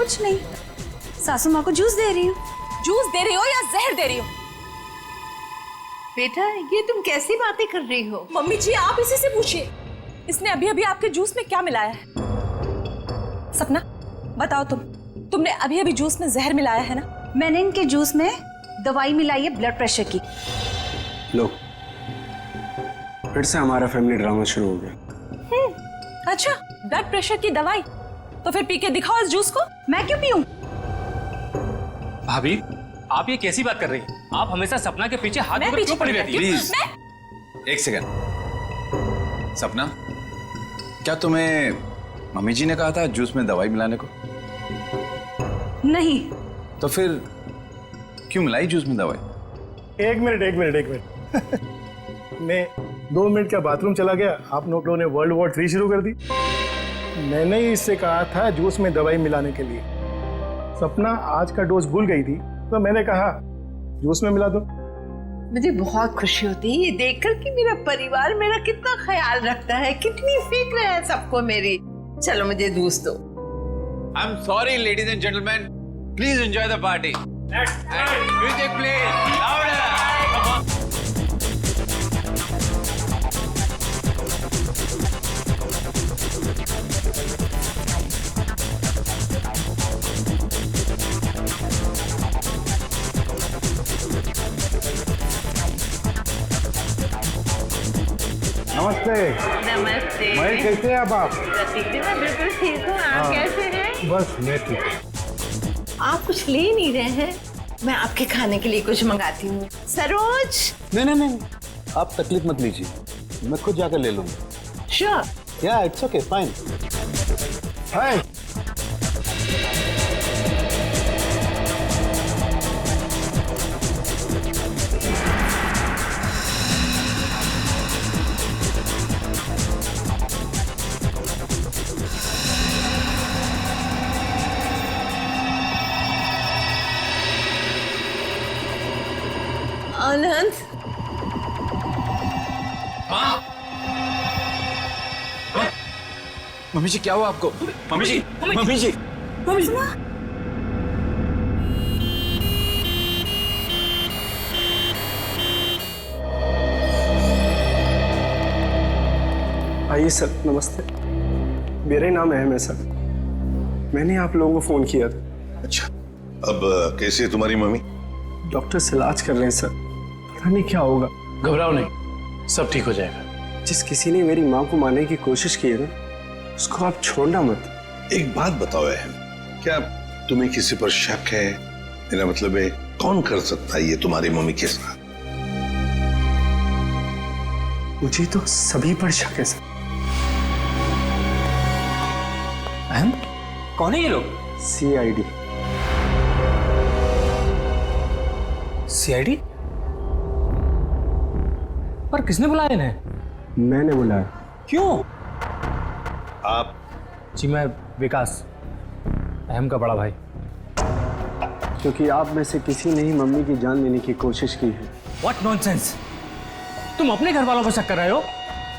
कुछ नहीं, सासू माँ को जूस दे रही हूँ। जूस दे रही हो या जहर दे रही हो? बेटा ये तुम कैसी बातें कर रही हो? मम्मी जी आप इसी से पूछिए, इसने अभी अभी आपके जूस में क्या मिलाया है? सपना बताओ, तुमने अभी अभी जूस में जहर मिलाया है ना? मैंने इनके जूस में दवाई मिलाई है ब्लड प्रेशर की। लो, फिर से हमारा फैमिली ड्रामा शुरू हो गया। अच्छा, ब्लड प्रेशर की दवाई? तो फिर पी के दिखाओ इस जूस को। मैं क्यों पीऊं? भाभी आप ये कैसी बात कर रही हैं? आप हमेशा सपना के पीछे हाथ मैं धोकर क्यों पड़ी पीछे रहती हैं? प्लीज एक सेकंड। सपना, क्या तुम्हें मम्मी जी ने कहा था जूस में दवाई मिलाने को? नहीं। तो फिर क्यों मिलाई जूस में दवाई? एक मिनट मैं 2 मिनट का बाथरूम चला गया, आप लोगों ने वर्ल्ड वॉर 3 शुरू कर दी। मैंने ही इससे कहा था जूस में दवाई मिलाने के लिए। सपना आज का डोज भूल गई थी तो मैंने कहा जूस में मिला दो। मुझे बहुत खुशी होती है ये देखकर कि मेरा परिवार मेरा कितना ख्याल रखता है, कितनी फिक्र है सबको मेरी। चलो मुझे जूस दो। I'm sorry, ladies and gentlemen. Please enjoy the party. Music please. Louder. नमस्ते। नमस्ते। महेश कैसे हैं आप? प्रतीक जी मैं बिल्कुल ठीक हूँ, आप कैसे हैं? बस मैं ठीक हूँ। आप कुछ ले नहीं रहे हैं? मैं आपके खाने के लिए कुछ मंगाती हूँ। सरोज। नहीं, आप तकलीफ मत लीजिए, मैं खुद जाकर ले लूंगा। श्योर। या it's okay, fine. Hi. Anand. Mummy ji क्या हुआ आपको? मम्मी जी। आइए सर, नमस्ते। मेरा ही नाम अहम है सर। मैंने आप लोगों को फोन किया था। अच्छा, अब कैसी है तुम्हारी मम्मी? डॉक्टर से इलाज कर रहे हैं सर, पता नहीं क्या होगा। घबराओ नहीं, सब ठीक हो जाएगा। जिस किसी ने मेरी माँ को मारने की कोशिश की है ना, उसको आप छोड़ना मत। एक बात बताओ अहम, क्या तुम्हें किसी पर शक है? मेरा मतलब है कौन कर सकता है ये तुम्हारी मम्मी के साथ? मुझे तो सभी पर शक है सर। अहम, कौन है ये लोग? CID। CID? पर किसने बुलाया इन्हें? मैंने बुलाया। क्यों? आप? जी मैं विकास, अहम का बड़ा भाई। क्योंकि आप में से किसी ने ही मम्मी की जान लेने की कोशिश की है। What nonsense! तुम अपने घर वालों पर शक कर रहे हो?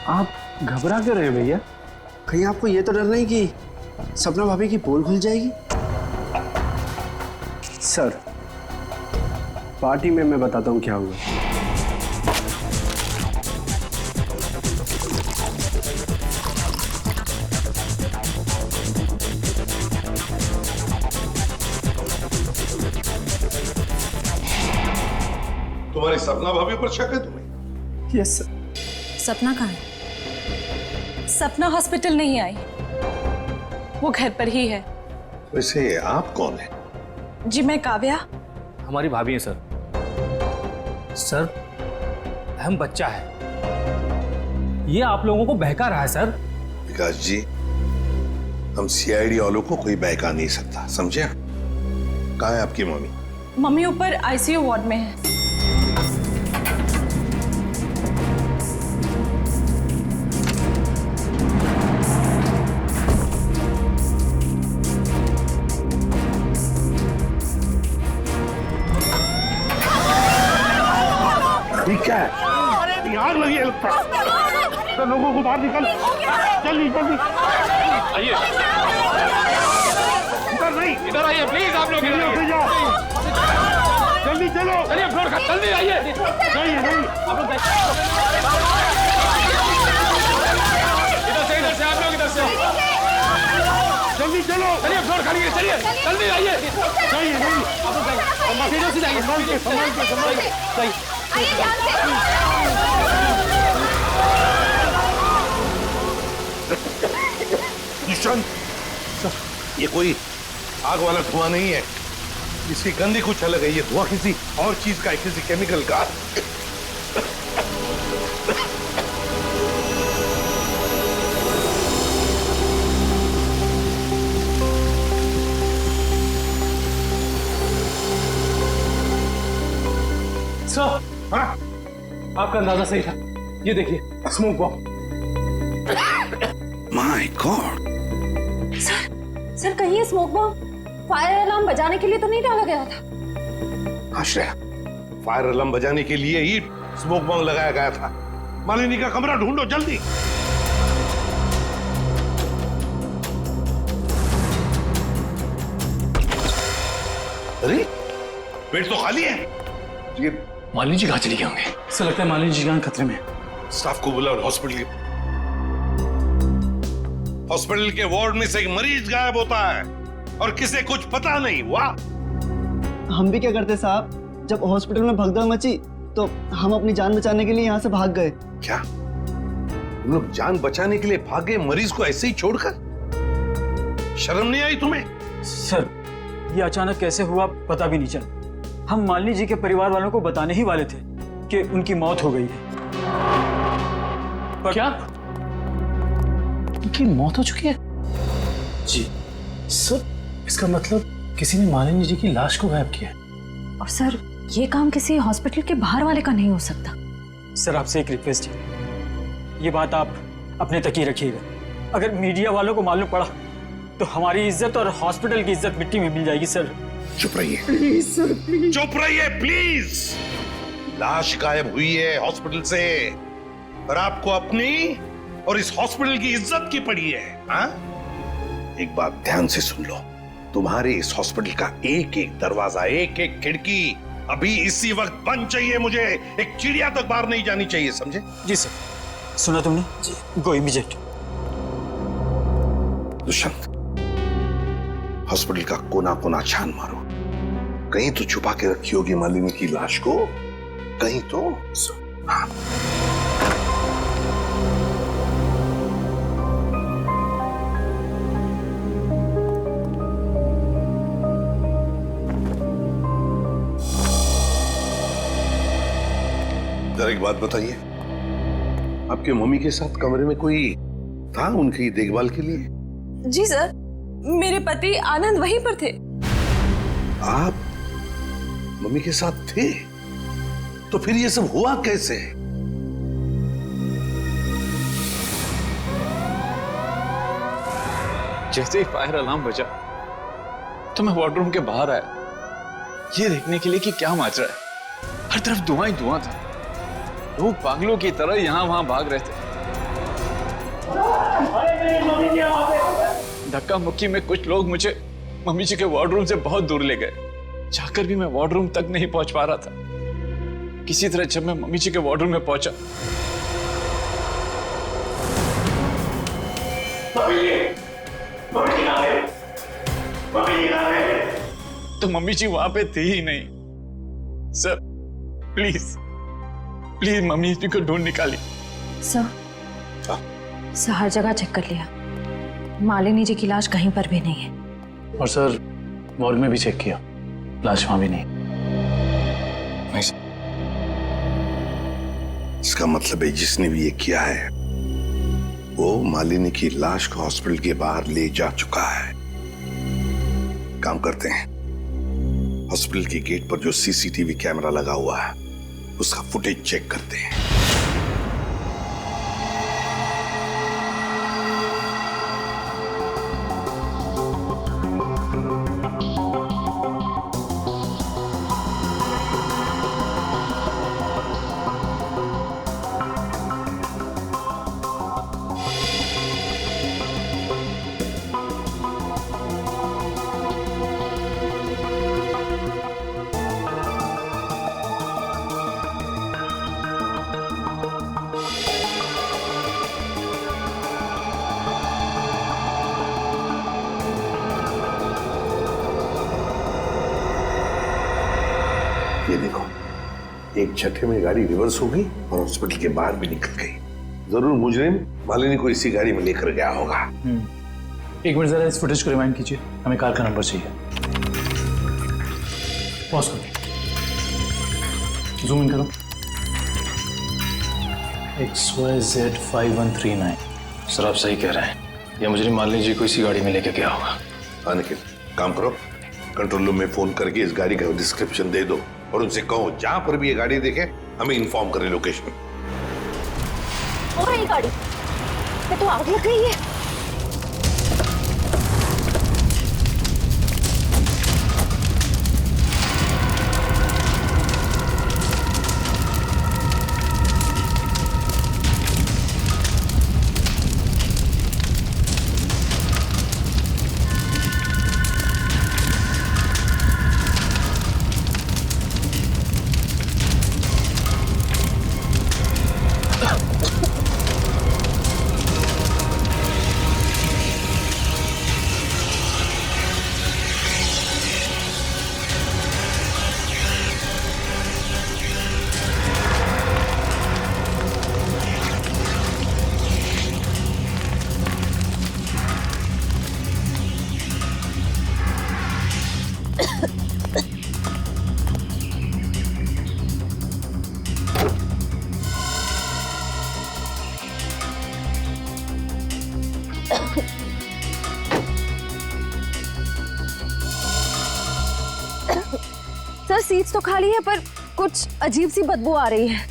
आप घबरा क्यों रहे हैं भैया? कहीं आपको ये तो डर नहीं कि सपना भाभी की पोल खुल जाएगी? सर, पार्टी में मैं बताता हूँ क्या हुआ। तुम्हारी सपना भाभी पर शक है तुम्हें? Yes sir. सपना कहाँ है? सपना हॉस्पिटल नहीं आई, वो घर पर ही है। वैसे आप कौन है? जी मैं काव्या। हमारी भाभी है सर। सर, अहम बच्चा है, ये आप लोगों को बहका रहा है सर। विकास जी, हम CID वालों को कोई बहका नहीं सकता, समझे? कहाँ है आपकी मम्मी? मम्मी ऊपर ICU वार्ड में है। क्या है? आग लगी है लगता है। तो लोगों को बाहर निकल, जल्दी जल्दी। आइए। उतर नहीं। इधर आइए प्लीज, आप लोग इधर आइए। जल्दी चलो। चलिए फ्लोर का, जल्दी आइए। नहीं नहीं, आप लोग इधर से आप लोग इधर से। जल्दी चलो। चलिए फ्लोर खाली है, चलिए जल्दी आइए। नहीं नहीं, आप लोग जाइए, सीधे से जाइए। संभाल के। ईशान, ये कोई आग वाला धुआं नहीं है, इसकी गंदी कुछ अलग है। ये धुआं किसी और चीज का है, किसी केमिकल का। सर, हाँ? आपका अंदाजा सही था। ये देखिए, smoke bomb. My God, sir कहीं ये स्मोक बॉम्ब फायर अलार्म बजाने के लिए तो नहीं डाला गया था? आश्रया, फायर अलार्म बजाने के लिए ही स्मोक बॉम्ब लगाया गया था। मालिनी का कमरा ढूंढो जल्दी। अरे बेड तो खाली है। ये मालिनी जी कहाँ चली गए होंगे? ऐसा लगता है मालिनी जी जान खतरे में। स्टाफ को बुलाओ और हॉस्पिटल के वार्ड में से एक मरीज गायब होता है और किसे कुछ पता नहीं। वाह, हम भी क्या करते साहब, जब हॉस्पिटल में भगदड़ मची तो हम अपनी जान बचाने के लिए यहाँ से भाग गए। क्या तुम लोग जान बचाने के लिए भागे, मरीज को ऐसे ही छोड़कर? शर्म नहीं आई तुम्हें? सर, ये अचानक कैसे हुआ पता भी नहीं चला। हम मालिनी जी के परिवार वालों को बताने ही वाले थे कि उनकी मौत हो गई है। क्या? उनकी मौत हो चुकी है? जी सर, इसका मतलब किसी ने मालिनी जी की लाश को गायब किया है। और सर ये काम किसी हॉस्पिटल के बाहर वाले का नहीं हो सकता। सर आपसे एक रिक्वेस्ट है, ये बात आप अपने तक ही रखिएगा। अगर मीडिया वालों को मालूम पड़ा तो हमारी इज्जत और हॉस्पिटल की इज्जत मिट्टी में मिल जाएगी। सर चुप रहिए प्लीज सर, प्लीज चुप रहिए प्लीज। लाश गायब हुई है हॉस्पिटल से और आपको अपनी और इस हॉस्पिटल की इज्जत की पड़ी है। हाँ? एक बात ध्यान से सुन लो, तुम्हारे इस हॉस्पिटल का एक एक दरवाजा, एक एक खिड़की अभी इसी वक्त बंद चाहिए। मुझे एक चिड़िया तक बाहर नहीं जानी चाहिए, समझे? जी सर। सुना तुमने? जी। गो इमीडिएट। दुष्यंत, हॉस्पिटल का कोना कोना छान मारो। कहीं तो छुपा के रखी होगी मालिनी की लाश को, कहीं तो। हाँ। जरा एक बात बताइए, आपके मम्मी के साथ कमरे में कोई था उनकी देखभाल के लिए? जी सर, मेरे पति आनंद वहीं पर थे। आप मम्मी के साथ थे? तो फिर ये सब हुआ कैसे? जैसे ही फायर अलार्म बजा तो मैं वार्डरूम के बाहर आया, ये देखने के लिए कि क्या माजरा है। हर तरफ धुआं ही धुआं था। लोग पागलों की तरह यहां वहां भाग रहे थे। धक्का मुक्की में कुछ लोग मुझे मम्मी जी के वार्डरूम से बहुत दूर ले गए। जाकर भी मैं वार्डरूम तक नहीं पहुंच पा रहा था। किसी तरह जब मैं मम्मी जी के वार्डरूम में पहुंचा तो मम्मी जी वहां पे थी ही नहीं। सर प्लीज प्लीज मम्मी जी को ढूंढ निकालिए। सर हर जगह चेक कर लिया, मालिनी जी की लाश कहीं पर भी नहीं है। और सर मॉर्ग में भी चेक किया, लाश वहां भी नहीं। इसका मतलब है जिसने भी ये किया है वो मालिनी की लाश को हॉस्पिटल के बाहर ले जा चुका है। काम करते हैं, हॉस्पिटल के गेट पर जो सीसीटीवी कैमरा लगा हुआ है उसका फुटेज चेक करते हैं। ये देखो, एक झटके में गाड़ी रिवर्स हो गई और हॉस्पिटल के बाहर भी निकल गई। जरूर मुजरिम मालिनी को इसी गाड़ी में लेकर गया होगा। एक मिनट जरा इस फुटेज को रिमाइंड कीजिए, हमें कार का नंबर चाहिए। पॉज करो, जूम इन करो। XYZ5139। सर आप सही कह रहे हैं, या मुजरिम मालिनी जी को इसी गाड़ी में लेके गया होगा। हाँ निखिल, काम करो, कंट्रोल रूम में फोन करके इस गाड़ी का डिस्क्रिप्शन दे दो और उनसे कहो जहां पर भी ये गाड़ी देखे हमें इन्फॉर्म करें लोकेशन। और ये गाड़ी ये तो आग लग गई है। सर सीट्स तो खाली है पर कुछ अजीब सी बदबू आ रही है।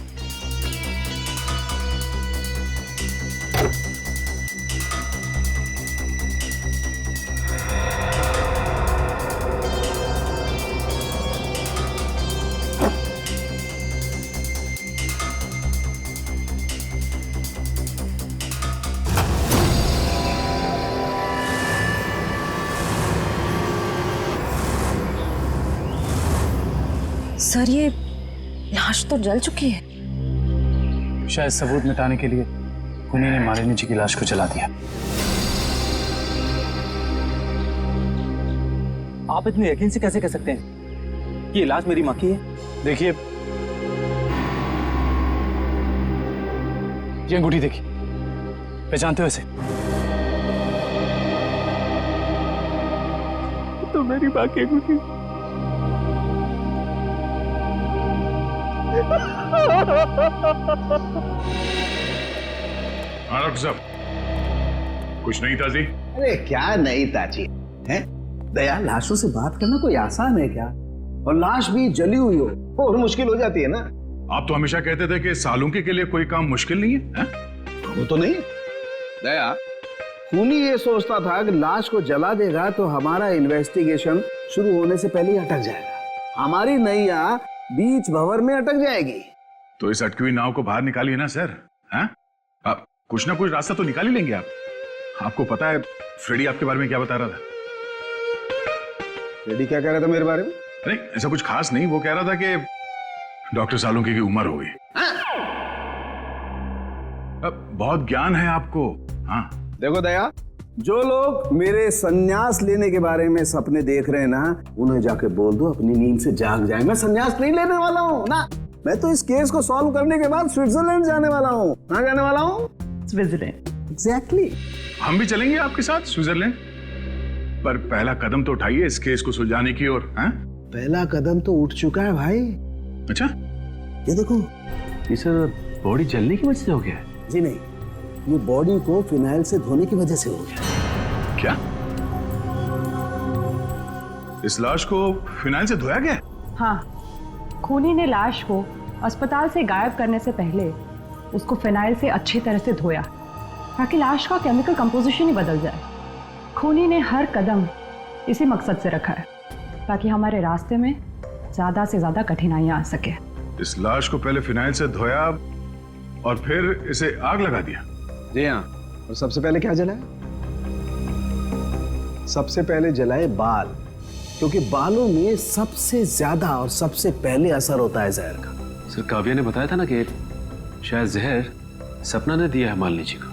सर ये लाश तो जल चुकी है। शायद सबूत मिटाने के लिए खूनी ने मालिनी जी की लाश को जला दिया। आप इतने यकीन से कैसे कह सकते हैं कि ये लाश मेरी माँ की है? देखिए, ये अंगूठी देखिए, पहचानते हो इसे? तो मेरी माँ की अंगूठी। हाँ डॉक्टर साहब, कुछ नहीं ताजी? अरे क्या नहीं ताजी है दया, लाशों से बात करना कोई आसान है क्या? और लाश भी जली हुई हो और मुश्किल हो जाती है ना। आप तो हमेशा कहते थे कि सालुंकी के लिए कोई काम मुश्किल नहीं है, वो तो नहीं दया, खूनी ये सोचता था कि लाश को जला देगा तो हमारा इन्वेस्टिगेशन शुरू होने से पहले ही अटक जाएगा, हमारी नैया बीच भंवर में अटक जाएगी। तो इस अटकी हुई नाव को बाहर निकालिए ना सर। हैं? आप कुछ ना कुछ रास्ता तो निकाल ही लेंगे आप। आपको पता है फ्रेडी आपके बारे में क्या बता रहा था? फ्रेडी क्या कह रहा था मेरे बारे में? नहीं ऐसा कुछ खास नहीं, वो कह रहा था कि डॉक्टर सालुंकी की उम्र हो गई। अब बहुत ज्ञान है आपको। हाँ देखो दया, जो लोग मेरे संन्यास लेने के बारे में सपने देख रहे हैं ना, उन्हें जाके बोल दो अपनी नींद से जाग जाए। मैं संन्यास नहीं लेने वाला हूँ ना, मैं तो इस केस को सॉल्व करने के बाद स्विट्जरलैंड जाने वाला हूँ। कहाँ जाने वाला हूँ? स्विट्जरलैंड। एग्जैक्टली। हम भी चलेंगे आपके साथ स्विट्जरलैंड, पर पहला कदम तो उठाइए इस केस को सुलझाने की ओर। पहला कदम तो उठ चुका है भाई। अच्छा, ये देखो, ये सर बॉडी जलने की वजह से हो गया है? जी नहीं, ये बॉडी को फिनाइल से धोने की वजह से हो गया। क्या इस लाश को फिनाइल से धोया गया? हाँ, खूनी ने लाश को अस्पताल से गायब करने से पहले उसको फिनाइल से अच्छी तरह से धोया ताकि लाश का केमिकल कंपोजिशन ही बदल जाए। खूनी ने हर कदम इसी मकसद से रखा है ताकि हमारे रास्ते में ज्यादा से ज्यादा कठिनाइयां आ सके। इस लाश को पहले फिनाइल से धोया और फिर इसे आग लगा दिया? जी हाँ, और सबसे पहले क्या जलाए? सबसे पहले जलाए बाल, क्योंकि बालों में सबसे ज्यादा और सबसे पहले असर होता है जहर का। सर काव्या ने बताया था ना कि शायद जहर सपना ने दिया है मालिनी जी को।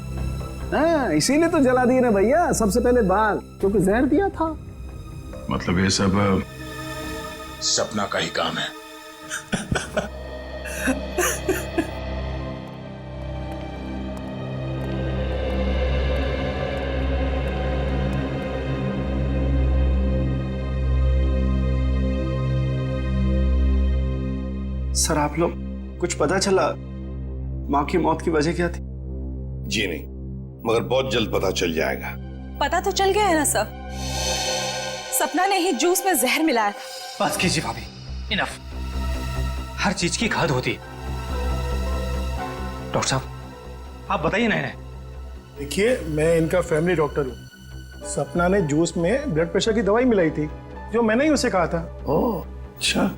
हाँ, इसीलिए तो जला दिए ना भैया, सबसे पहले बाल, क्योंकि जहर दिया था। मतलब ये सब सपना का ही काम है? सर आप लोग कुछ पता चला माँ की मौत की वजह क्या थी? जी नहीं, मगर बहुत जल्द पता चल जाएगा। पता तो चल गया है ना सर, सपना ने ही जूस में जहर मिलाया था। बस कीजिए भाभी, इनफ। हर चीज की खाद होती है। डॉक्टर साहब आप बताइए ना इन्हें। देखिए, मैं इनका फैमिली डॉक्टर हूँ। सपना ने जूस में ब्लड प्रेशर की दवाई मिलाई थी, जो मैंने ही उसे कहा था। ओह अच्छा।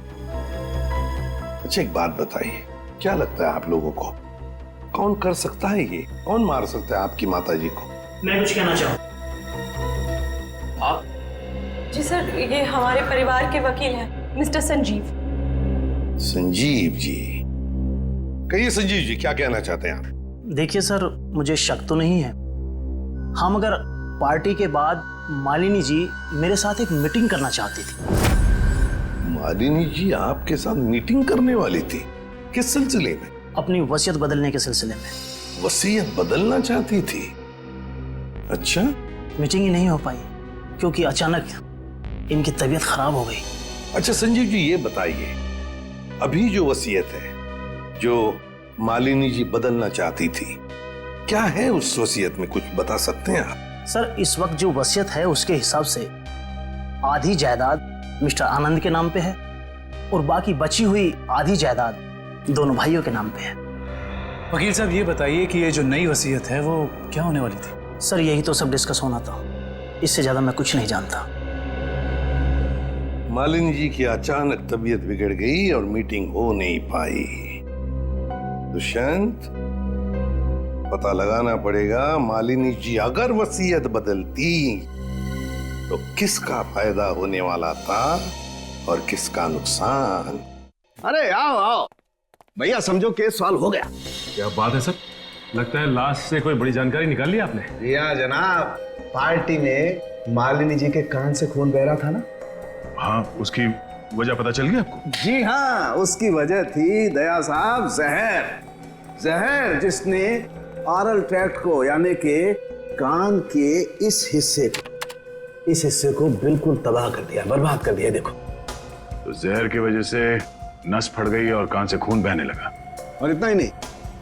अच्छा एक बात बताइए, क्या लगता है आप लोगों को कौन कर सकता है ये? कौन मार सकता है आपकी माता जी को? मैं कुछ कहना चाहूँ। आप? जी सर, ये हमारे परिवार के वकील हैं, मिस्टर संजीव। संजीव जी, कहिए संजीव जी, क्या कहना चाहते हैं आप? देखिए सर, मुझे शक तो नहीं है। हाँ, मगर पार्टी के बाद मालिनी जी मेरे साथ एक मीटिंग करना चाहती थी। मालिनी जी आपके साथ मीटिंग करने वाली थी? किस सिलसिले में? अपनी वसीयत बदलने के सिलसिले में। वसीयत बदलना चाहती थी? अच्छा। मीटिंग ही नहीं हो पाई क्योंकि अचानक इनकी तबीयत खराब हो गई। अच्छा संजीव जी, ये बताइए, अभी जो वसीयत है जो मालिनी जी बदलना चाहती थी, क्या है उस वसीयत में? कुछ बता सकते हैं आप? सर, इस वक्त जो वसीयत है उसके हिसाब से आधी जायदाद मिस्टर आनंद के नाम पे है और बाकी बची हुई आधी जायदाद दोनों भाइयों के नाम पे है। वकील साहब ये बताइए कि ये जो नई वसीयत है वो क्या होने वाली थी? सर, यही तो सब डिस्कस होना था, इससे ज्यादा मैं कुछ नहीं जानता। मालिनी जी की अचानक तबीयत बिगड़ गई और मीटिंग हो नहीं पाई। दुष्यंत, पता लगाना पड़ेगा मालिनी जी अगर वसीयत बदलती तो किसका फायदा होने वाला था और किसका नुकसान। अरे आओ आओ भैया, समझो केस सॉल्व हो गया। क्या बात है सर, लगता है लाश से कोई बड़ी जानकारी निकाल ली आपने। रिया जनाब, पार्टी में मालिनी जी के कान से खून बह रहा था ना? हाँ, उसकी वजह पता चल गई आपको? जी हाँ, उसकी वजह थी दया साहब जहर। जहर जिसने ऑरल ट्रैक्ट को यानी कि कान के इस हिस्से को बिल्कुल तबाह कर दिया, बर्बाद कर दिया। देखो, तो जहर की वजह से नस फट गई और कान से खून बहने लगा। और इतना ही नहीं,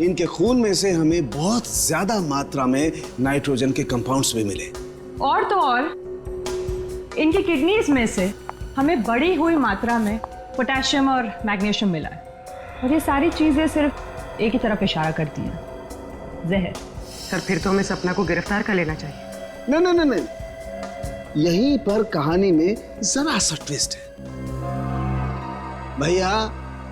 इनके खून में से हमें बहुत ज्यादा मात्रा में नाइट्रोजन के कंपाउंड्स भी मिले। और तो और इनकी किडनीज में से हमें बढ़ी हुई मात्रा में पोटेशियम और मैग्नीशियम मिला है। और ये सारी चीजें सिर्फ एक ही तरफ इशारा करती हैं, जहर। सर, फिर तो हमें सपना को गिरफ्तार कर लेना चाहिए। नहीं, यहीं पर कहानी में जरा सा ट्विस्ट है। भैया,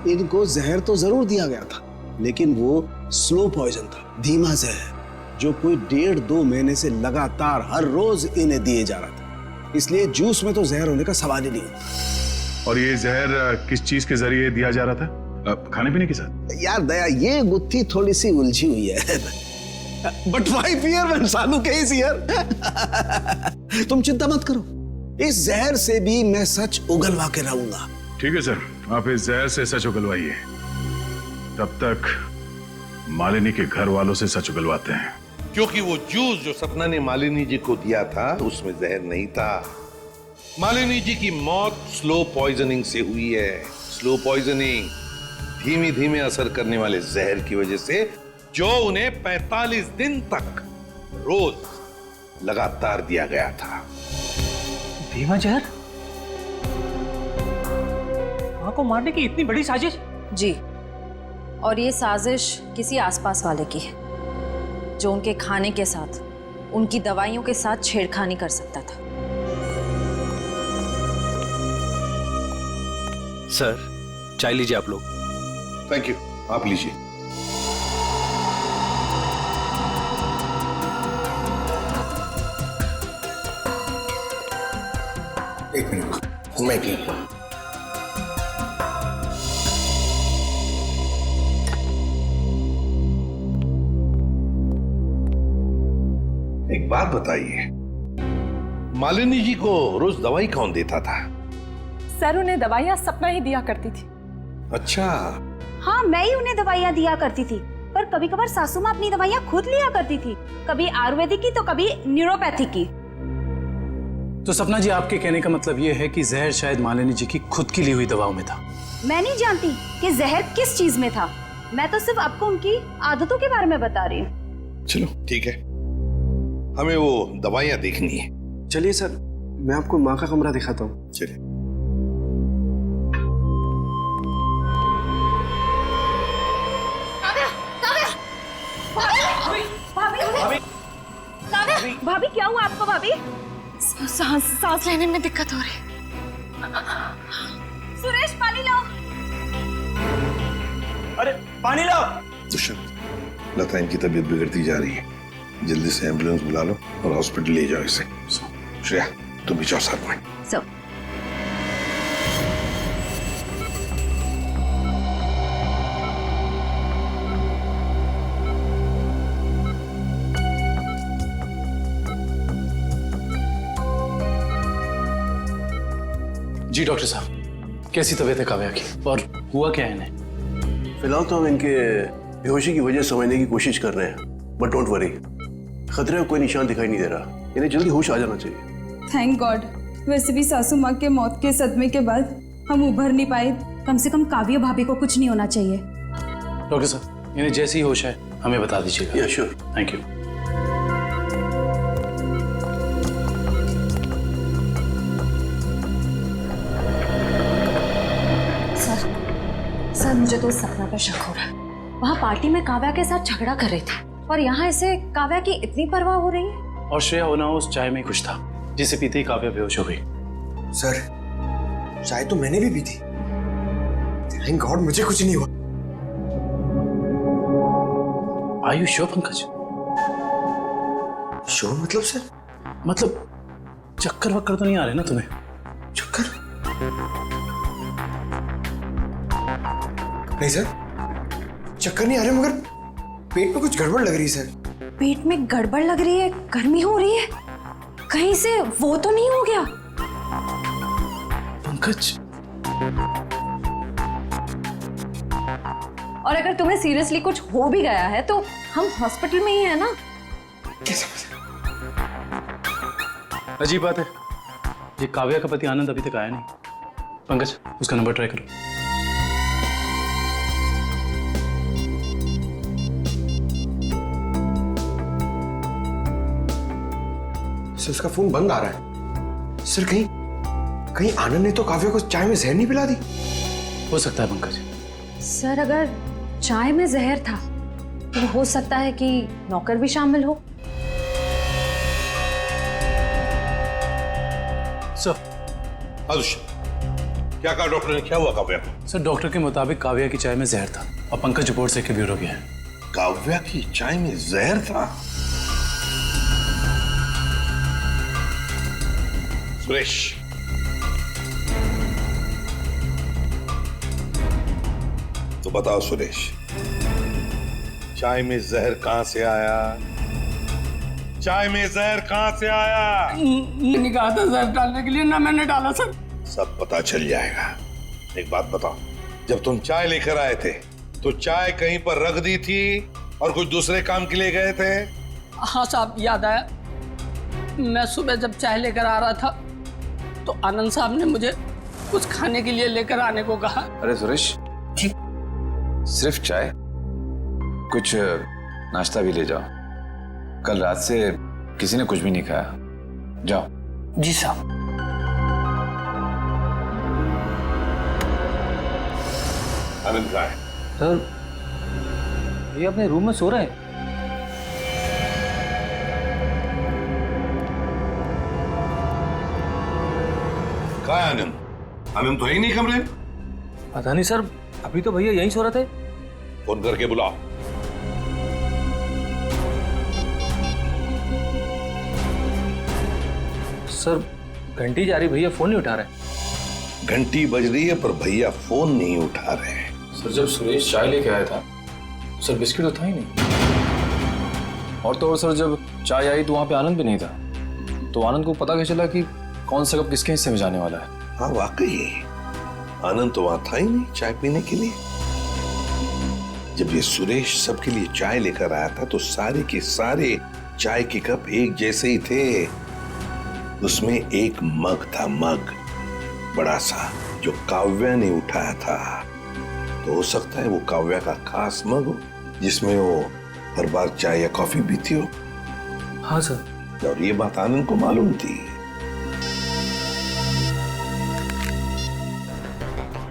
इनको जहर तो जरूर दिया गया था, लेकिन वो स्लो पॉइजन था, धीमा जहर, जो कोई 1.5-2 महीने से लगातार हर रोज इन्हें दिए जा रहा था। इसलिए जूस में तो जहर होने का सवाल ही नहीं होता। और ये जहर किस चीज के जरिए दिया जा रहा था? खाने पीने के साथ? यार दया, ये गुत्थी थोड़ी सी उलझी हुई है। बट वाई फियर व्हेन सालू के इज हियर? तुम चिंता मत करो, इस जहर से भी मैं सच उगलवा के रहूंगा। ठीक है सर, आप इस जहर से सच उगलवाइए, तब तक मालिनी के घर वालों से सच उगलवाते हैं। क्योंकि वो जूस जो सपना ने मालिनी जी को दिया था उसमें जहर नहीं था। मालिनी जी की मौत स्लो पॉइजनिंग से हुई है। स्लो पॉइजनिंग, धीमे धीमे असर करने वाले जहर की वजह से, जो उन्हें 45 दिन तक रोज लगातार दिया गया था। धीमा जहर? मां को मारने की इतनी बड़ी साजिश? जी, और ये साजिश किसी आसपास वाले की है, जो उनके खाने के साथ, उनकी दवाइयों के साथ छेड़खानी कर सकता था। सर, चाय लीजिए आप लोग। थैंक यू, आप लीजिए। एक मिनट, मैं पी लूं। एक बात बताइए, मालिनी जी को रोज दवाई कौन देता था? सर, उन्हें दवाइयां सपना ही दिया करती थी। अच्छा, हाँ, मैं ही उन्हें दवाइयाँ दिया करती थी, पर कभी कभार सासू माँ अपनी दवाइयाँ खुद लिया करती थी, कभी आयुर्वेदिक की तो कभी न्यूरोपैथिक की। तो सपना जी, आपके कहने का मतलब ये है कि जहर शायद मालिनी जी की खुद की ली हुई दवाओं में था? मैं नहीं जानती कि जहर किस चीज में था, मैं तो सिर्फ आपको उनकी आदतों के बारे में बता रही हूँ। चलो ठीक है, हमें वो दवाइयाँ देखनी है। चलिए सर, मैं आपको माँ का कमरा दिखाता हूँ। चलिए। भाभी क्या हुआ आपको? भाभी सांस लेने में दिक्कत हो रही। सुरेश, पानी लाओ। अरे पानी लाओ। दुष्यंत, लता इनकी तबीयत बिगड़ती जा रही है, जल्दी से एम्बुलेंस बुला लो और हॉस्पिटल ले जाओ इसे। श्रेया, तुम भी जाओ साथ में। जी डॉक्टर साहब, कैसी तबीयत है काव्या की और हुआ क्या है इन्हें? फिलहाल तो हम इनके बेहोशी की वजह समझने की कोशिश कर रहे हैं, बट डोंट वरी, खतरे का कोई निशान दिखाई नहीं दे रहा। इन्हें जल्दी होश आ जाना चाहिए। Thank God. वैसे भी सासू माँ के मौत के सदमे के बाद हम उभर नहीं पाए। कम से कम काव्य भाभी को कुछ नहीं होना चाहिए। डॉक्टर साहब, इन्हें जैसी होश है हमें बता दीजिएगा। या श्योर। Thank you. सर, मुझे तो सपना पर शक हो रहा है। वहाँ पार्टी में काव्या के साथ झगड़ा कर रही थी और यहाँ इसे काव्या की इतनी परवाह हो रही है। और श्रेया होना उस चाय में कुछ था जिसे पीते ही काव्या बेहोश हो गई। सर, चाय तो मैंने भी पी थी। थैंक गॉड मुझे कुछ नहीं हुआ। Are you sure Pankaj? Sure मतलब सर? मतलब चक्कर वक्कर तो नहीं आ रहे ना तुम्हें? चक्कर नहीं सर, चक्कर नहीं आ रहे, मगर पेट में कुछ गड़बड़ लग रही है सर। पेट में गड़बड़ लग रही है, गर्मी हो रही है, कहीं से वो तो नहीं हो गया? पंकज, और अगर तुम्हें सीरियसली कुछ हो भी गया है तो हम हॉस्पिटल में ही है ना। अजीब बात है, ये काव्या का पति आनंद अभी तक आया नहीं। पंकज, उसका नंबर ट्राई करो। सर, उसका फोन बंद आ रहा है। सर, कहीं आनंद ने तो काव्या को चाय में जहर नहीं पिला दी? हो सकता है पंकज। सर, अगर चाय में जहर था तो हो सकता है कि नौकर भी शामिल हो। सर, क्या कहा डॉक्टर ने? क्या हुआ काव्या को? सर, डॉक्टर के मुताबिक काव्या की चाय में जहर था और पंकज रिपोर्ट से ब्यूरो गया है। काव्या की चाय में जहर था? सुरेश, तो बताओ सुरेश, चाय में जहर कहां से आया? चाय में जहर कहां से आया? मैंने कहा था जहर डालने के लिए, ना मैंने डाला सर। सब पता चल जाएगा। एक बात बताओ, जब तुम चाय लेकर आए थे तो चाय कहीं पर रख दी थी और कुछ दूसरे काम के लिए गए थे? हाँ साहब, याद आया। मैं सुबह जब चाय लेकर आ रहा था तो आनंद साहब ने मुझे कुछ खाने के लिए लेकर आने को कहा। अरे सुरेश, सिर्फ चाय? कुछ नाश्ता भी ले जाओ, कल रात से किसी ने कुछ भी नहीं खाया। जाओ। जी साहब। आनंद कहाँ है? सर, ये अपने रूम में सो रहे हैं। कहाँ है आनंद? आनंद तो है ही नहीं कमरे में। पता नहीं सर, अभी तो भैया यहीं सो रहे थे। फोन करके बुलाओ। सर, घंटी जा रही, भैया फोन नहीं उठा रहे। घंटी बज रही है पर भैया फोन नहीं उठा रहे हैं। सर, जब सुरेश चाय लेके आया था सर, बिस्किट तो था ही नहीं। और तो और सर, जब चाय आई तो वहां पे आनंद भी नहीं था, तो आनंद को पता कैसे चला कि कौन सा कप किसके हिस्से में जाने वाला है? हाँ वाकई, आनंद तो वहां था ही नहीं चाय पीने के लिए। जब ये सुरेश सबके लिए चाय लेकर आया था तो सारे के सारे चाय के कप एक जैसे ही थे। उसमें एक मग था, मग बड़ा सा, जो काव्या ने उठाया था। तो हो सकता है वो काव्या का खास मग हो जिसमें वो हर बार चाय या कॉफी पीती हो। हाँ सर। और ये बात आनंद को मालूम थी।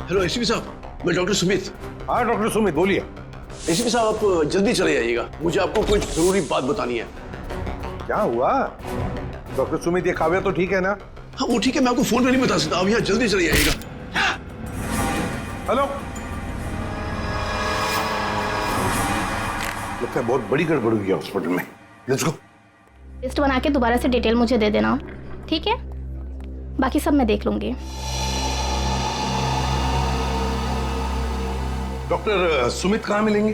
हेलो एसीपी साहब, मैं डॉक्टर सुमित। हाँ डॉक्टर सुमित, बोलिए। एसीपी साहब, आप जल्दी चले आइएगा, मुझे आपको कुछ जरूरी बात बतानी है। क्या हुआ डॉक्टर सुमित? ये काव्या तो ठीक है ना? हाँ वो ठीक है, मैं आपको फोन पे नहीं बता सकता, आप यहाँ जल्दी चले आइएगा। हेलो, लगता है बहुत बड़ी गड़बड़ हुई है हॉस्पिटल में। Let's go. लिस्ट बना के दोबारा से डिटेल मुझे दे देना, ठीक है? बाकी सब मैं देख लूंगी। डॉक्टर सुमित कहाँ मिलेंगे?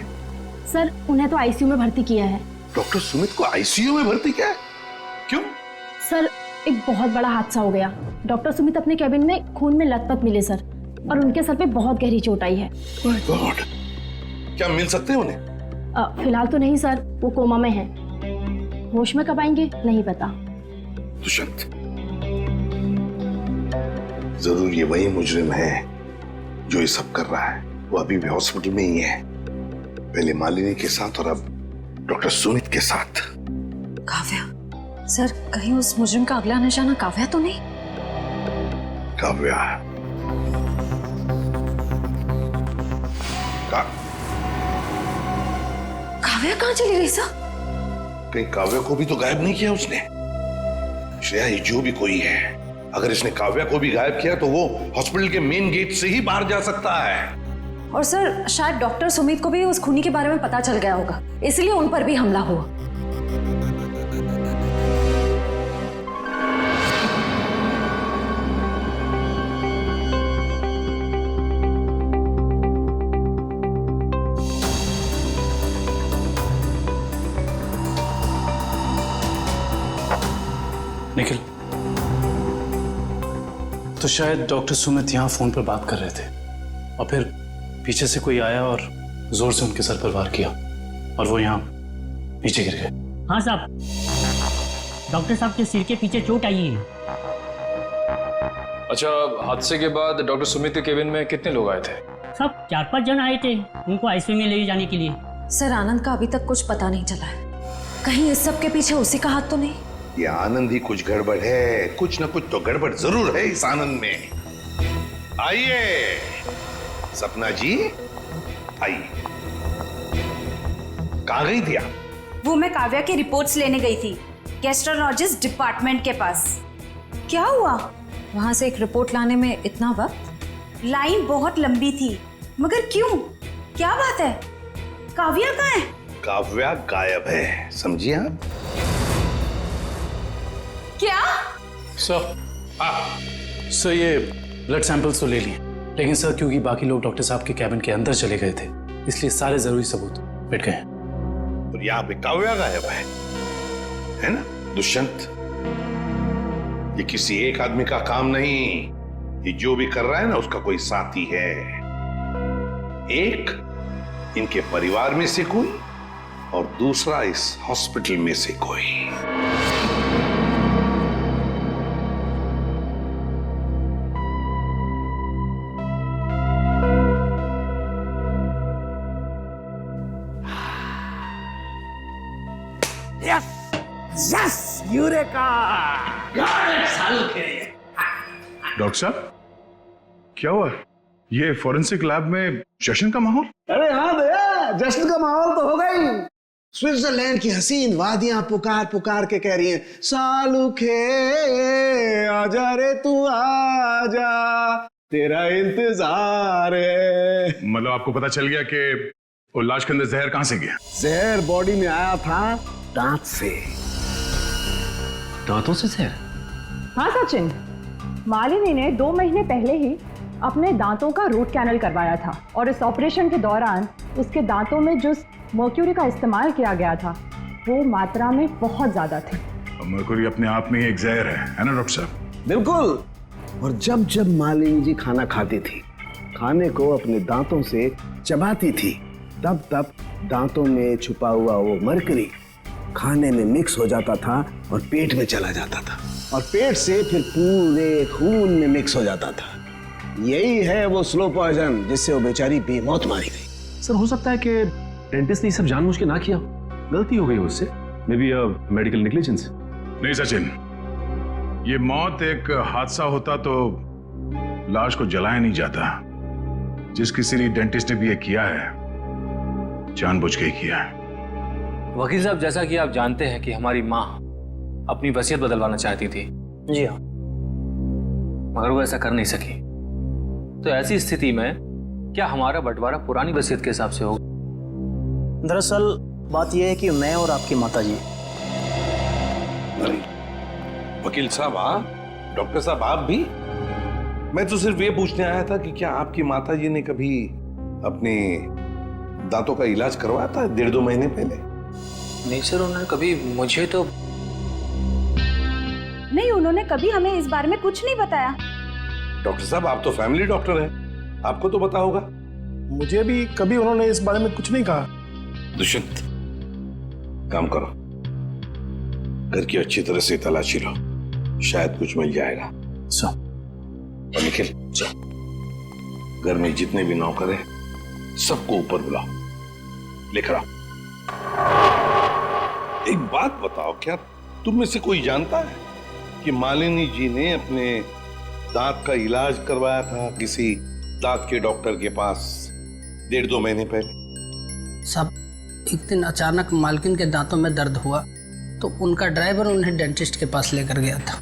सर उन्हें तो आईसीयू में भर्ती किया है। डॉक्टर सुमित को आईसीयू में भर्ती किया है? क्यों? सर एक बहुत बड़ा हादसा हो गया। डॉक्टर सुमित अपने कैबिन में खून में लथपथ मिले सर, और उनके सर पे बहुत गहरी चोट आई है। माय गॉड, क्या मिल सकते हैं उन्हें? फिलहाल तो नहीं सर, वो कोमा में है। होश में कब आएंगे नहीं पता। दुष्यंत, जरूर ये वही मुजरिम है जो ये सब कर रहा है। वो अभी भी हॉस्पिटल में ही है, पहले मालिनी के साथ और अब डॉक्टर सुमित के साथ। काव्या सर, कहीं उस मुजरिम का अगला निशाना काव्या तो नहीं? काव्या काव्या कहाँ चली गई सर? कहीं काव्या को भी तो गायब नहीं किया उसने? श्रेया, ये जो भी कोई है, अगर इसने काव्या को भी गायब किया तो वो हॉस्पिटल के मेन गेट से ही बाहर जा सकता है। और सर शायद डॉक्टर सुमित को भी उस खूनी के बारे में पता चल गया होगा, इसलिए उन पर भी हमला हुआ। निखिल, तो शायद डॉक्टर सुमित यहाँ फोन पर बात कर रहे थे और फिर पीछे से कोई आया और जोर से उनके सर पर वार किया और वो यहाँ नीचे गिर गए। हाँ साहब, डॉक्टर साहब के सिर के पीछे चोट आई है। अच्छा, हादसे के बाद डॉक्टर सुमित के केबिन में कितने लोग आए थे? सब 4-5 जन आए थे उनको आईसीयू में ले जाने के लिए। सर आनंद का अभी तक कुछ पता नहीं चला है, कहीं इस सब के पीछे उसी का हाथ तो नहीं? ये आनंद ही कुछ गड़बड़ है, कुछ ना कुछ तो गड़बड़ जरूर है इस आनंद में। आइए सपना जी, आइए। कहाँ गई थी आप? वो मैं काव्या की रिपोर्ट्स लेने गई थी गैस्ट्रोलॉजिस्ट डिपार्टमेंट के पास। क्या हुआ? वहां से एक रिपोर्ट लाने में इतना वक्त? लाइन बहुत लंबी थी, मगर क्यों? क्या बात है? काव्या कहाँ है? काव्या गायब है, समझिए आप? क्या? सर ये ब्लड सैंपल्स तो ले लिए, लेकिन सर क्योंकि बाकी लोग डॉक्टर साहब के कैबिन के अंदर चले गए थे, इसलिए सारे जरूरी सबूत मिट गए। और यहाँ पे काव्या गायब है ना दुष्यंत? ये किसी एक आदमी का काम नहीं, ये जो भी कर रहा है ना उसका कोई साथी है। एक इनके परिवार में से कोई और दूसरा इस हॉस्पिटल में से कोई। Yes, eureka! डॉक्टर साहब, क्या हुआ? ये फॉरेंसिक लैब में जश्न का माहौल? अरे हाँ भैया, जश्न का माहौल तो होगा ही। स्विट्जरलैंड की हसीन वादियां पुकार पुकार के कह रही हैं, सालुखे आजा रे तू आजा, तेरा इंतजार है। मतलब आपको पता चल गया कि वो लाश के अंदर जहर कहां से गया? जहर बॉडी में आया था दांत से। दांतों से जहर? हाँ सचिन, मालिनी ने 2 महीने पहले ही अपने दांतों का रूट कैनल करवाया था और इस ऑपरेशन के दौरान उसके दांतों में जो मर्क्यूरी का इस्तेमाल किया गया था वो मात्रा में बहुत ज्यादा थी। मर्क्यूरी अपने आप में एक जहर है ना डॉक्टर साहब? बिल्कुल। और जब जब मालिनी जी खाना खाती थी खाने को अपने दांतों से चबाती थी, तब तब दांतों में छुपा हुआ वो मरकरी खाने में मिक्स हो जाता था और पेट में चला जाता था, और पेट से फिर पूरे खून में मिक्स हो जाता था। यही है वो स्लो पॉइजन जिससे वो बेचारी बेमौत मारी गई। सर, हो सकता है कि डेंटिस्ट ने ये सब जानबूझ के ना किया, गलती हो गई उससे, मे बी मेडिकल नेग्लिजेंस। नहीं सचिन, ये मौत एक हादसा होता तो लाश को जलाया नहीं जाता। जिस किसी लिए डेंटिस्ट ने भी ये किया है, जानबूझ के ही किया है। वकील साहब, जैसा कि आप जानते हैं कि हमारी माँ अपनी वसीयत बदलवाना चाहती थी। जी हाँ। मगर वो ऐसा कर नहीं सकी। तो ऐसी स्थिति में क्या हमारा बंटवारा पुरानी वसीयत के हिसाब से होगा? दरअसल बात यह है कि मैं और आपकी माताजी। अरे वकील साहब आप, डॉक्टर साहब आप भी? मैं तो सिर्फ ये पूछने आया था कि क्या आपकी माताजी ने कभी अपने दांतों का इलाज करवाया था 1.5-2 महीने पहले? नहीं सर, उन्होंने कभी मुझे तो नहीं, उन्होंने कभी हमें इस बारे में कुछ नहीं बताया। डॉक्टर साहब आप तो फैमिली डॉक्टर हैं, आपको तो पता होगा। मुझे भी कभी उन्होंने इस बारे में कुछ नहीं कहा। दुष्यंत, काम करो, घर की अच्छी तरह से तलाशी लो, शायद कुछ मिल जाएगा। और निखिल, घर में जितने भी नौकर हैं सबको ऊपर बुलाओ, लेकर आओ। एक बात बताओ, क्या तुम में से कोई जानता है कि मालिनी जी ने अपने दांत का इलाज करवाया था किसी दांत के डॉक्टर के पास 1.5-2 महीने पहले? सब एक दिन अचानक मालकिन के दांतों में दर्द हुआ तो उनका ड्राइवर उन्हें डेंटिस्ट के पास लेकर गया था।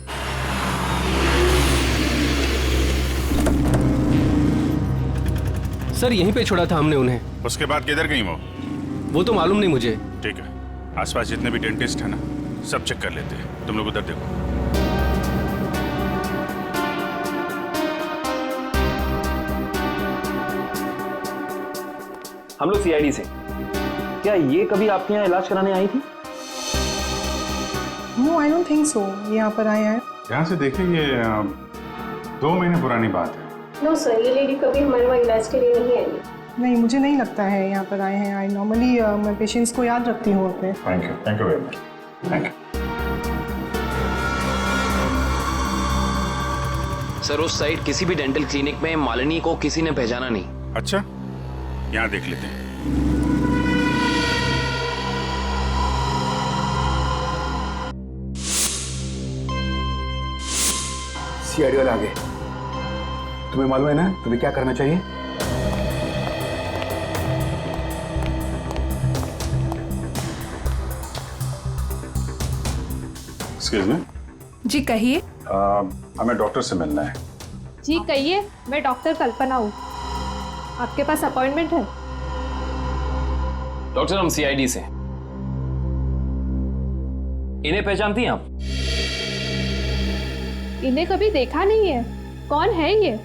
सर, यहीं पे छोड़ा था हमने उन्हें। उसके बाद किधर गई वो तो मालूम नहीं मुझे। ठीक है, आसपास जितने भी डेंटिस्ट है ना, सब चेक कर लेते हैं। तुम लोग उधर देखो। हम लोग सीआईडी से। क्या ये कभी आपके यहाँ इलाज कराने आई थी? No, I don't think so. यहाँ पर आए हैं। यहाँ से देखिए, ये 2 महीने पुरानी बात है। नो सर, ये लेडी कभी हमारे वहाँ इलाज के लिए नहीं आई। नहीं, मुझे नहीं लगता है यहाँ पर आए हैं। आई नॉर्मली मैं पेशेंट्स को याद रखती हूँ अपने। Thank you very much. Thank you sir, उस साइड किसी भी डेंटल क्लिनिक में मालिनी को किसी ने पहचाना नहीं। अच्छा, यहाँ देख लेते हैं। सीआईडी वाले आ गए। तुम्हें मालूम है ना तुम्हें क्या करना चाहिए? Excuse me. जी कहिए। हमें डॉक्टर से मिलना है। जी कहिए, मैं डॉक्टर कल्पना हूँ। आपके पास अपॉइंटमेंट है? डॉक्टर, हम सीआईडी से। इन्हें पहचानती हैं आप? इन्हें कभी देखा नहीं है। कौन है ये?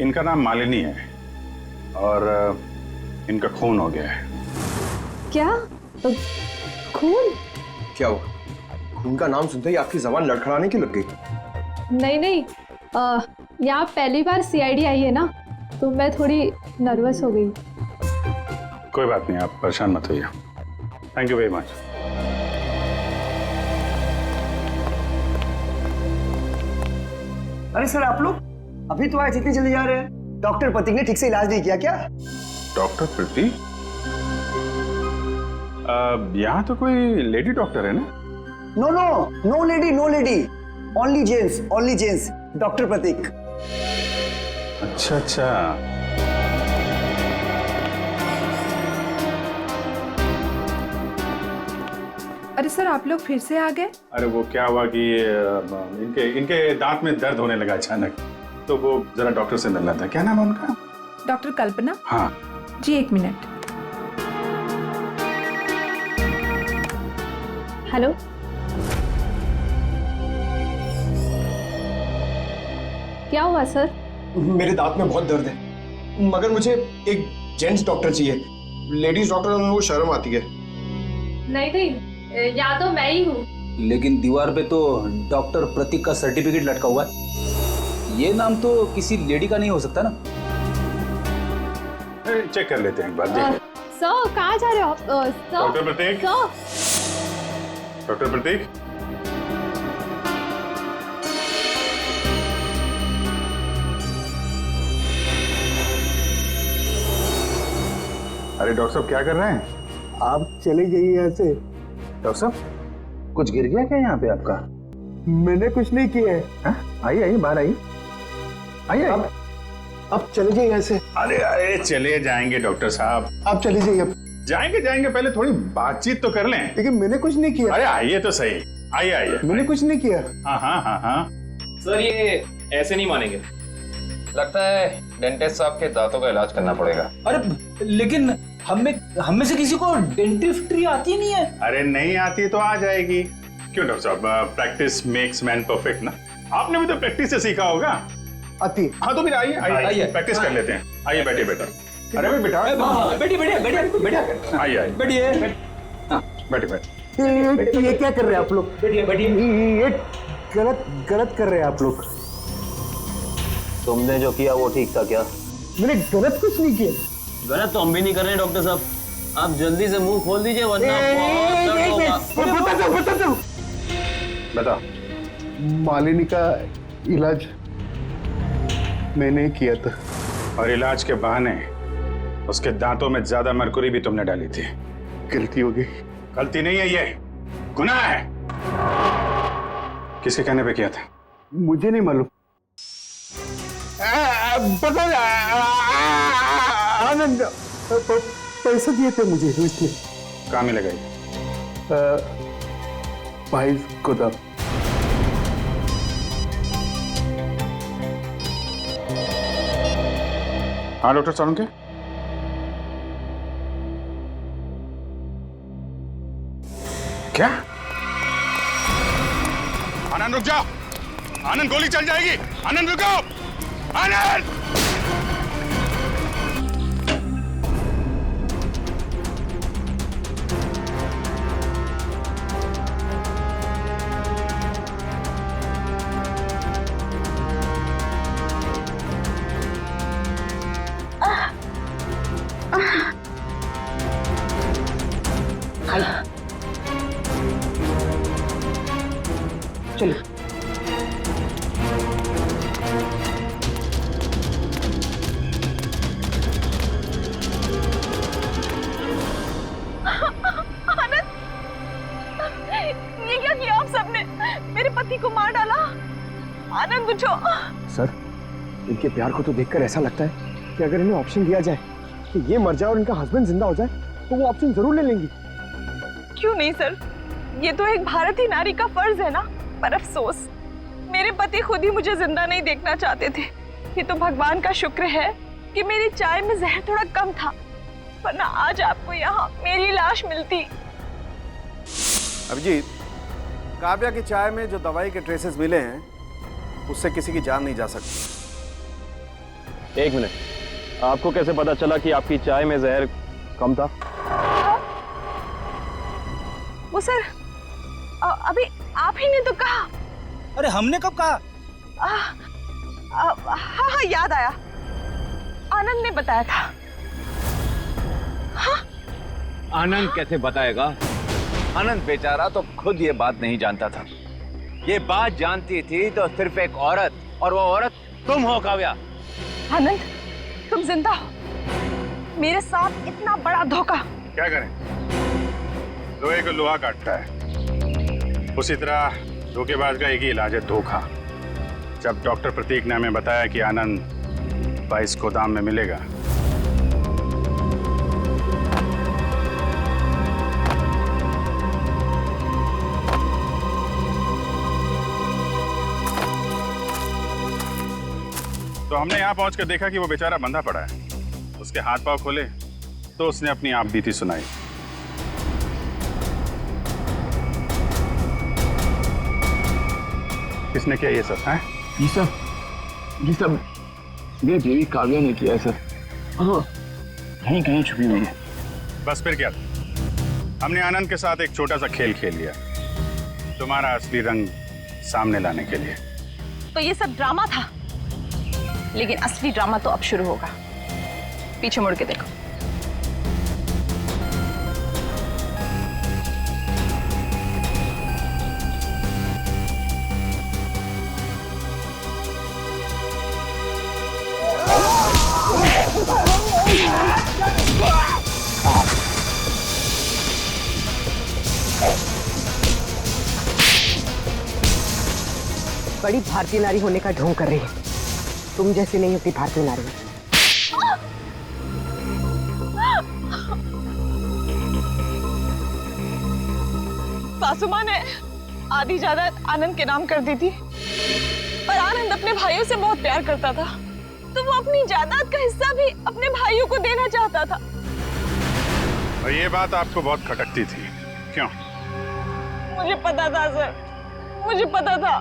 इनका नाम मालिनी है और इनका खून हो गया है। क्या? खून? क्या हुआ? खून का नाम सुनते ही आपकी जबान लड़खड़ाने क्यों लग गई? नहीं नहीं, यहाँ पहली बार सीआईडी आई है ना, तो मैं थोड़ी नर्वस हो गई। कोई बात नहीं, आप परेशान मत होइए। Thank you very much. अरे सर, आप लोग अभी तो आज इतनी जल्दी जा रहे हैं? डॉक्टर प्रतीक ने ठीक से इलाज नहीं किया क्या? डॉक्टर प्रतीक? यहाँ तो कोई लेडी डॉक्टर है ना? No no, no lady, no lady, only gents, only gents. Doctor Prateek. अच्छा अच्छा। अरे सर, आप लोग फिर से आ गए? अरे वो क्या हुआ कि इनके दांत में दर्द होने लगा अचानक, तो वो जरा डॉक्टर से मिलना था। क्या नाम है उनका? डॉक्टर कल्पना। हाँ जी, 1 मिनट। हेलो। क्या हुआ सर? मेरे दांत में बहुत दर्द है, मगर मुझे एक जेंट्स डॉक्टर चाहिए। लेडीज डॉक्टर में वो शर्म आती है। नहीं नहीं, या तो मैं ही हूँ। लेकिन दीवार पे तो डॉक्टर प्रतीक का सर्टिफिकेट लटका हुआ है। ये नाम तो किसी लेडी का नहीं हो सकता ना? चेक कर लेते हैं एक बार। सर कहाँ जा रहे हो आप? डॉक्टर प्रतीक। डॉक्टर प्रतीक, अरे डॉक्टर साहब क्या कर रहे हैं? आप चले जाइए यहाँ से। डॉक्टर साहब कुछ गिर गया क्या यहाँ पे आपका? मैंने कुछ नहीं किया है। आइए आइए, बाहर आइए, आइए। अब चले जाइए यहाँ से। अरे अरे चले जाएंगे डॉक्टर साहब, आप चले जाइए। अब जाएंगे जाएंगे, पहले थोड़ी बातचीत तो कर लें। लेकिन मैंने कुछ नहीं किया। अरे आइए तो सही, आइए आइए। मैंने कुछ नहीं किया। हाँ हाँ हाँ हाँ। सर ये ऐसे नहीं मानेंगे, लगता है डेंटिस्ट साहब के दांतों का इलाज करना पड़ेगा। अरे लेकिन हम में से किसी को डेंटिस्ट्री आती नहीं है। अरे नहीं आती तो आ जाएगी। क्यों डॉक्टर साहब, प्रैक्टिस मेक्स मैन परफेक्ट ना। आपने भी तो प्रैक्टिस से सीखा होगा। आती। हाँ तो फिर आइए आइए, प्रैक्टिस कर लेते हैं। आइए बैठिए बेटा। अरे भाई बेटा, बैठिए बैठिए बैठिए बैठिए। आइए आइए, बैठिए। बैठिए बैठिए। ये क्या कर रहे हैं आप लोग? बैठिए बैठिए। ये गलत कर रहे हैं आप लोग। तुमने जो किया वो ठीक था क्या? मैंने गलत कुछ नहीं किया। गलत तो हम भी नहीं कर रहे हैं डॉक्टर साहब, आप जल्दी से मुंह खोल दीजिए वरना बता। मालिनी का इलाज मैंने किया था। और इलाज के बहाने उसके दांतों में ज्यादा मरकुरी भी तुमने डाली थी। गलती हो गई। गलती नहीं है, ये गुनाह है। किसके कहने पे किया था? मुझे नहीं मालूम। पता आनंद पैसे दिए थे मुझे इसलिए। कहाँ मिलेगा ये? भाई को था। हाँ डॉक्टर सालुंके, क्या? आनंद रुक जाओ, आनंद गोली चल जाएगी। आनंद रुको, आनंद। चलिए। ये क्या किया आप सबने? मेरे पति को मार डाला। आनंद उठो। सर, इनके प्यार को तो देखकर ऐसा लगता है कि अगर इन्हें ऑप्शन दिया जाए कि ये मर जाए और इनका हस्बैंड जिंदा हो जाए तो वो ऑप्शन जरूर ले लेंगी। क्यों नहीं सर, ये तो एक भारतीय नारी का फर्ज है ना। पर अफसोस मेरे पति खुद ही मुझे जिंदा नहीं देखना चाहते थे। ये तो भगवान का शुक्र है कि मेरी चाय में जहर थोड़ा कम था, वरना आज आपको यहाँ मेरी लाश मिलती। अभिजीत, काव्या की चाय में जो दवाई के ट्रेसेस मिले हैं उससे किसी की जान नहीं जा सकती। एक मिनट, आपको कैसे पता चला कि आपकी चाय में जहर कम था? वो सर अभी आप ही ने तो कहा। अरे हमने कब कहा? हाँ याद आया, आनंद ने बताया था। हाँ? आनंद कैसे बताएगा? आनंद बेचारा तो खुद ये बात नहीं जानता था। ये बात जानती थी तो सिर्फ एक औरत, और वो औरत तुम हो काव्या। आनंद, तुम जिंदा हो। मेरे साथ इतना बड़ा धोखा। क्या करें, लोहे को लोहा काटता है, उसी तरह धोखेबाज का एक ही इलाज है, धोखा। जब डॉक्टर प्रतीक ने हमें बताया कि आनंद 22 गोदाम में मिलेगा, तो हमने यहाँ पहुंचकर देखा कि वो बेचारा बंधा पड़ा है। उसके हाथ पांव खोले तो उसने अपनी आप बीती सुनाई। किसने किया ये सब? है ये सब मेरी बीवी काव्या ने किया है सर। हाँ, कहीं कहीं छुपी हुई है। बस फिर क्या, हमने आनंद के साथ एक छोटा सा खेल खेल लिया, तुम्हारा असली रंग सामने लाने के लिए। तो ये सब ड्रामा था, लेकिन असली ड्रामा तो अब शुरू होगा। पीछे मुड़ के देखो। बड़ी भारतीय नारी होने का ढोंग कर रही है। तुम जैसी नहीं होती भारतीय नारी। सासू माँ ने आधी जायदाद आनंद के नाम कर दी थी, पर आनंद अपने भाइयों से बहुत प्यार करता था, तो वो अपनी जायदाद का हिस्सा भी अपने भाइयों को देना चाहता था। और ये बात आपको बहुत खटकती थी, क्यों? मुझे पता था सर, मुझे पता था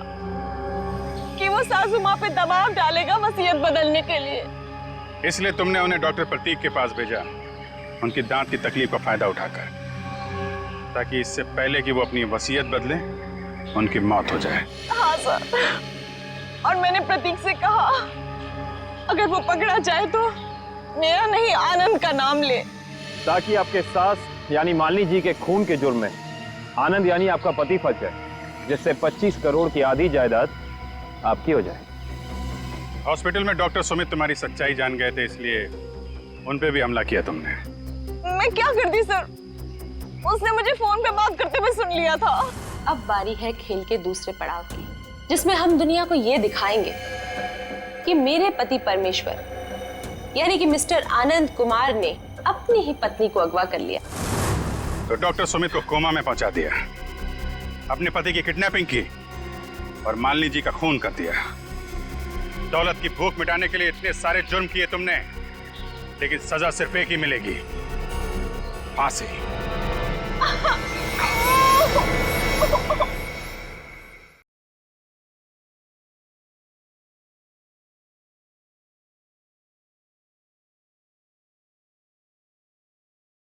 कि वो सासू माँ पे दबाव डालेगा वसीयत बदलने के लिए। इसलिए तुमने उन्हें डॉक्टर प्रतीक के पास भेजा, उनकी दांत की तकलीफ का फायदा उठाकर, ताकि इससे पहले कि वो अपनी वसीयत बदले उनकी मौत हो जाए। हाँ सर, और मैंने प्रतीक से कहा अगर वो पकड़ा जाए तो मेरा नहीं आनंद का नाम ले, ताकि आपके सास यानी मालिनी जी के खून के जुर्म में आनंद यानी आपका पति फंस जाए, जिससे 25 करोड़ की आधी जायदाद आपकी हो जाए। हॉस्पिटल में डॉक्टर सुमित तुम्हारी सच्चाई जान गए थे, इसलिए उन पे भी हमला किया तुमने। मैं क्या करती सर, उसने मुझे फोन पे बात करते हुए सुन लिया था। अब बारी है खेल के दूसरे पड़ाव की, जिसमें हम दुनिया को ये दिखाएंगे कि मेरे पति परमेश्वर यानी कि मिस्टर आनंद कुमार ने अपनी ही पत्नी को अगवा कर लिया। तो डॉक्टर सुमित को कोमा में पहुंचा दिया, अपने पति की किडनैपिंग की और मालिनी जी का खून कर दिया। दौलत की भूख मिटाने के लिए इतने सारे जुर्म किए तुमने, लेकिन सजा सिर्फ एक ही मिलेगी, फांसी।